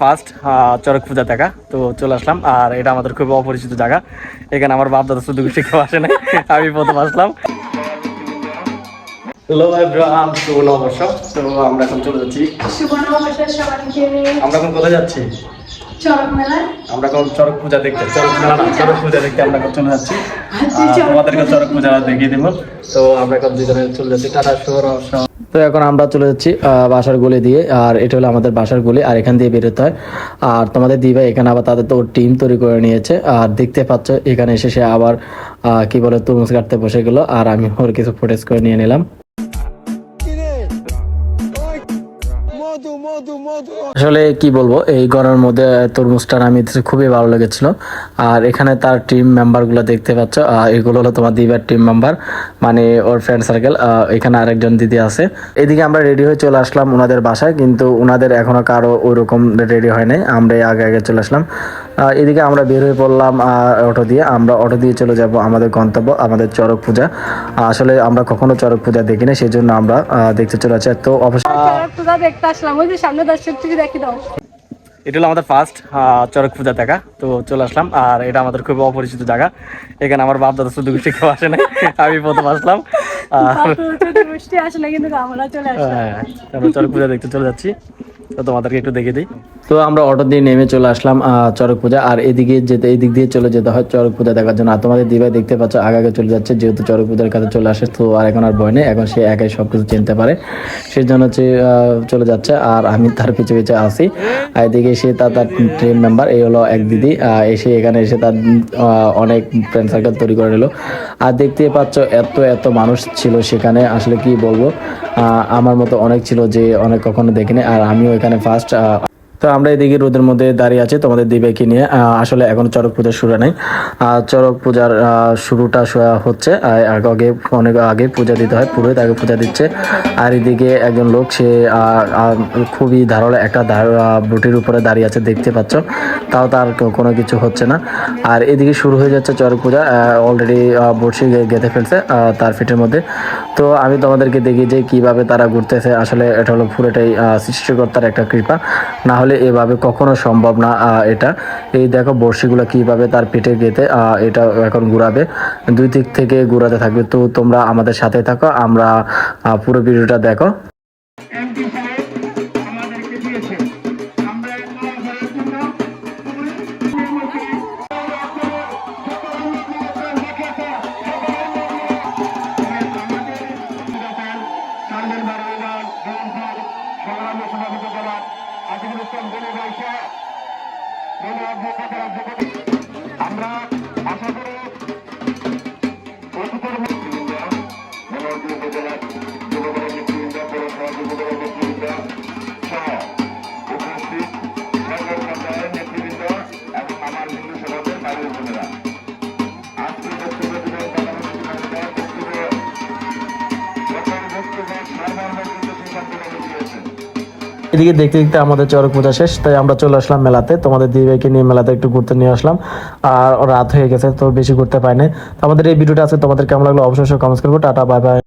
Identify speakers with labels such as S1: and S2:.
S1: First Charak Puja দেখা, তো চলে আসলাম। আর এটা আমাদের খুব অপরিচিত জায়গা, এখানে আমার বাপ দাদা শুধু গোষ্ঠী কেউ আসে নাই, আমি প্রথম আসলাম। হ্যালো এভরিওয়ান, শুভ নববর্ষ। তো আমরা এখন চলে যাচ্ছি, আমরা এখন কোথায় যাচ্ছি?
S2: চড়ক মেলায়।
S1: আমরা এখন চড়ক পূজা দেখতে, চড়ক মেলা না, চড়ক পূজা দেখতে আমরা এখন চলে যাচ্ছি। তোমাদেরকে চড়ক পূজা দেখিয়ে দিব। তো আমরা এখন দুজনে চলে যাচ্ছি, টাটা শুভ নববর্ষ। তো এখন আমরা চলে যাচ্ছি বাসার গলি দিয়ে, আর এটা হলো আমাদের বাসার গলি, আর এখান দিয়ে বেরোতে হয়। আর তোমাদের দিবা এখানে আবার তাদের তো টিম তৈরি করে নিয়েছে, আর দেখতে পাচ্ছ এখানে এসে সে আবার কি বলে তরমুজ কাটতে বসে গেলো, আর আমি ওর কিছু ফুটেজ করে নিয়ে নিলাম। আসলে কি বলবো, এই গরমের মধ্যে তরমুজটা আমি খুবই ভালো লেগেছিল। আর এখানে তার টিম মেম্বারগুলো দেখতে পাচ্ছ, এগুলো হলো তোমার দিবার টিম মেম্বার, মানে ওর ফ্রেন্ড সার্কেল। এখানে আরেকজন দিদি আছে। এদিকে আমরা রেডি হয়ে চলে আসলাম ওনাদের বাসায়, কিন্তু ওনাদের এখনো কারো ওইরকম রেডি হয় নাই, আমরা আগে আগে চলে আসলাম। এদিকে আমরা বের হয়ে পড়লাম অটো দিয়ে। আমরা অটো দিয়ে চলে যাব আমাদের গন্তব্য, আমাদের চড়ক পূজা। আসলে আমরা কখনো চড়ক পূজা দেখি না, সেই জন্য আমরা দেখতে চলে আসছি। তো অবশ্যই
S2: চড়ক পূজা দেখতে আসলাম, ওই যে সামনে দর্শক থেকে দেখি দাও।
S1: এটা হলো আমাদের ফার্স্ট চড়ক পূজা দেখা, তো চলে আসলাম। আর এটা আমাদের খুব অপরিচিত জায়গা, এখানে আমার বাপ দাদা শুধু গোষ্ঠী কেউ আসে নাই, আমি প্রথম আসলাম।
S2: বৃষ্টি আসে না, কিন্তু আমরা চলে আসলাম।
S1: আমরা চড়ক পূজা দেখতে চলে যাচ্ছি, তো তোমাদেরকে একটু দেখে দিই। তো আমরা অটো দিয়ে নেমে চলে আসলাম চড়ক পূজা। আর এদিকে যেতে, এই দিক দিয়ে চলে যেতে হয় চড়ক পূজা দেখার জন্য। আর তোমাদের দিভাই দেখতে পাচ্ছ আগে আগে চলে যাচ্ছে, যেহেতু চড়ক পূজার কাছে চলে আসে, তো আর এখন আর ভয় নেই, এখন সে একাই সবকিছু চিনতে পারে, সেই জন্য হচ্ছে চলে যাচ্ছে। আর আমি তার পিছু পিছু আসি। আর এদিকে সে তার টিম মেম্বার, এই হলো এক দিদি, এসে এখানে এসে তার অনেক ফ্রেন্ড সার্কেল তৈরি করে নিল। আর দেখতে পাচ্ছ এত এত মানুষ ছিল সেখানে, আসলে কি বলবো, আমার মতো অনেক ছিল যে অনেক কখনো দেখিনি। আর আমিও এখানে ফার্স্ট। তো আমরা এদিকে রোদের মধ্যে দাঁড়িয়ে আছি তোমাদের দিবাইকে নিয়ে। আসলে এখন চড়ক পূজার শুরু নাই, চড়ক পূজার শুরুটা হচ্ছে আগে, অনেক আগে পূজা দিতে হয়, পুরোহিত আগে পূজা দিচ্ছে। আর এদিকে একজন লোক, সে খুবই ধারালো একটা বটির উপরে দাঁড়িয়ে আছে, দেখতে পাচ্ছ, তাও তার কোনো কিছু হচ্ছে না। আর এদিকে শুরু হয়ে যাচ্ছে চড়ক পূজা, অলরেডি বড়শি গেঁথে ফেলছে তার ফিটের মধ্যে। তো আমি তোমাদেরকে দেখি যে কিভাবে তারা ঘুরতেছে, আসলে এটা হলো পুরোটাই সৃষ্টিকর্তার একটা কৃপা, না হলে এভাবে কখনো সম্ভব না। এটা এই দেখো বড়শিগুলো কিভাবে তার পেটে গেঁথে এটা এখন ঘুরাবে, দুই দিক থেকে ঘুরাতে থাকবে। তো তোমরা আমাদের সাথে থাকো, আমরা পুরো ভিডিওটা দেখো।
S3: আমরা আশা করি উপস্থিত সরকার পর্যায়ের নেতৃবৃন্দ এবং আমার হিন্দু সমাজের ভাই বোনেরা, আজকে বক্তব্য দিবেন
S1: এদিকে দেখতে দেখতে আমাদের চড়ক পূজা শেষ, তাই আমরা চলে আসলাম মেলাতে। তোমাদের দিদিভাইকে নিয়ে মেলাতে একটু ঘুরতে নিয়ে আসলাম। আর রাত হয়ে গেছে, তো বেশি ঘুরতে পাইনি। আমাদের এই ভিডিওটা আছে, তোমাদের কেমন লাগলো অবশ্যই কমেন্ট করবো। Tata, bye bye.